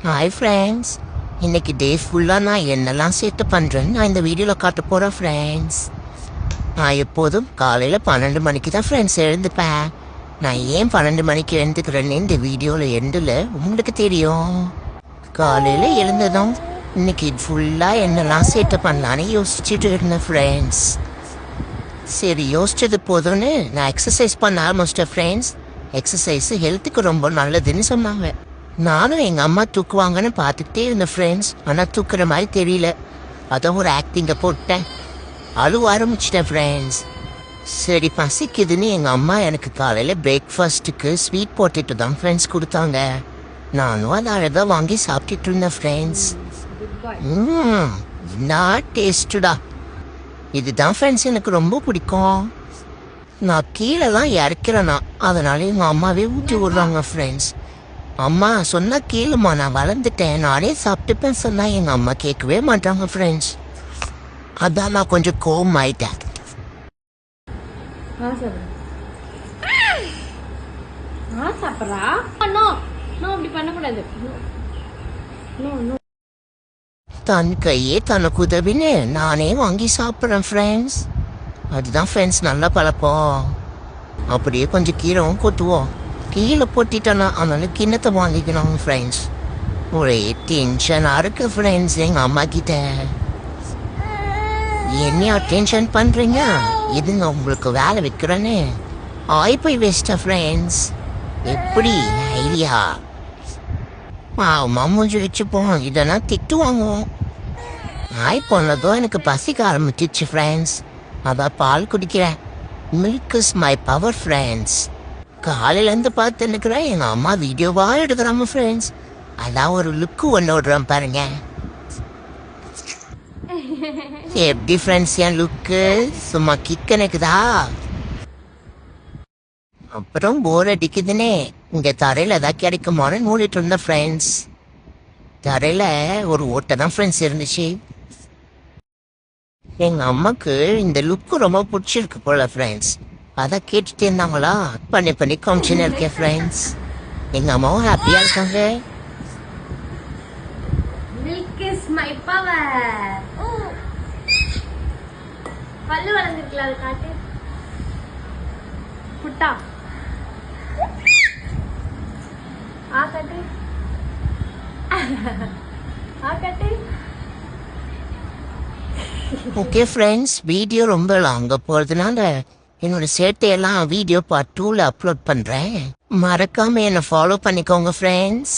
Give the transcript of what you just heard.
Hi friends, இன்னைக்கு டே ஃபுல்லாக நான் என்னெல்லாம் சேர்த்து பண்ணுறேன்னு நான் இந்த வீடியோவில் காட்ட போகிறேன் ஃப்ரெண்ட்ஸ். நான் எப்போதும் காலையில் 12 மணிக்கு தான் ஃப்ரெண்ட்ஸ் எழுந்துப்பேன். நான் ஏன் 12 மணிக்கு எழுந்துக்கிறேன்னு இந்த வீடியோவில் எண்டில் உங்களுக்கு தெரியும். காலையில் எழுந்ததும் இன்னைக்கு ஃபுல்லாக என்னெல்லாம் சேர்த்து பண்ணலான்னு யோசிச்சுட்டு இருந்தேன் ஃப்ரெண்ட்ஸ். சரி, யோசிச்சது போதும்னு நான் எக்ஸசைஸ் பண்ண ஆரம்பிச்சிட்டேன் ஃப்ரெண்ட்ஸ். எக்ஸசைஸு ஹெல்த்துக்கு ரொம்ப நல்லதுன்னு சொன்னாங்க. நானும் எங்கள் அம்மா தூக்குவாங்கன்னு பார்த்துக்கிட்டே இருந்தேன் ஃப்ரெண்ட்ஸ். ஆனால் தூக்குற மாதிரி தெரியல. அதான் ஒரு ஆக்டிங்கை போட்டேன், அழுவ ஆரம்பிச்சிட்டேன் ஃப்ரெண்ட்ஸ். சரி, பசிக்குதுன்னு எங்கள் அம்மா எனக்கு காலையில் பிரேக்ஃபாஸ்ட்டுக்கு ஸ்வீட் பொட்டேட்டோ தான் ஃப்ரெண்ட்ஸ் கொடுத்தாங்க. நானும் அதை அழகாக வாங்கி சாப்பிட்டுட்டு இருந்தேன் ஃப்ரெண்ட்ஸ். நான் டேஸ்ட்டுடா. இதுதான் ஃப்ரெண்ட்ஸ் எனக்கு ரொம்ப பிடிக்கும். நான் கீழே தான் இறக்கிறேன்னா அதனால எங்கள் அம்மாவே ஊற்றி விட்றாங்க ஃப்ரெண்ட்ஸ். அம்மா சொன்னா கேளுமா, நான் வளர்ந்துட்டேன், நானே சாப்பிட்டுப்பேன் சொன்னா எங்கள் அம்மா கேட்கவே மாட்டாங்க ஃப்ரெண்ட்ஸ். அதான் நான் கொஞ்சம் கோவம் ஆயிட்டேன். தன் கையே தனக்கு உதவின்னு நானே வாங்கி சாப்பிட்றேன் ஃப்ரெண்ட்ஸ். அதுதான் ஃப்ரெண்ட்ஸ் நல்ல பழப்போம். அப்படியே கொஞ்சம் கீழவும் கொட்டுவோம். கீழே போட்டிட்டேன்னா அதனால கிண்ணத்தை வாங்கிக்கணும் ஃப்ரெண்ட்ஸ். ஒரே டென்ஷனாக இருக்கு ஃப்ரெண்ட்ஸ் எங்கள் அம்மா கிட்ட. என்னையா டென்ஷன் பண்ணுறீங்க? இதுங்க உங்களுக்கு வேலை வைக்கிறேன்னு போய் வேஸ்டா ஃப்ரெண்ட்ஸ். எப்படி ஐடியா? மூஞ்சி வச்சுப்போம், இதெல்லாம் திட்டு வாங்குவோம். போனதும் எனக்கு பசிக்க ஆரம்பிச்சிச்சு ஃப்ரெண்ட்ஸ். அதான் பால் குடிக்கிறேன். Milk is my power friends. காலையிலேருந்து பார்த்து நிற்கிறேன் எங்கள் அம்மா வீடியோவாக எடுக்கிறாங்க ஃப்ரெண்ட்ஸ். அதான் ஒரு லுக்கு ஒன்று விடுறேன் பாருங்க. எப்படி ஃப்ரெண்ட்ஸ் என் லுக்கு? சும்மா கிக் எனக்குதா? அப்புறம் போர் அடிக்குதுன்னே இங்கே தரையில் ஏதாவது கிடைக்குமான்னு மூடிட்டு இருந்தேன் ஃப்ரெண்ட்ஸ். தரையில் ஒரு ஓட்டை தான் ஃப்ரெண்ட்ஸ் இருந்துச்சு. எங்கள் அம்மாவுக்கு இந்த லுக்கு ரொம்ப பிடிச்சிருக்கு போல ஃப்ரெண்ட்ஸ். அதான் கேட்டுட்டு இருந்தாங்களா, பண்ணி காமிச்சுன்னு இருக்கேன் ஃப்ரெண்ட்ஸ். எங்கள் அம்மாவும் ஹாப்பியாக இருக்காங்க. Milk is my power. பல்லு வளர்ந்துருக்குல, அது காட்டு. புட்டா காட்டு, காட்டு. ஓகே ஃப்ரெண்ட்ஸ், வீடியோ ரொம்ப லாங்க போகிறதுனால என்னோட சேட்டையெல்லாம் வீடியோ பார்ட் 2ல அப்லோட் பண்ணுறேன். மறக்காமல் என்னை ஃபாலோ பண்ணிக்கோங்க ஃப்ரெண்ட்ஸ்.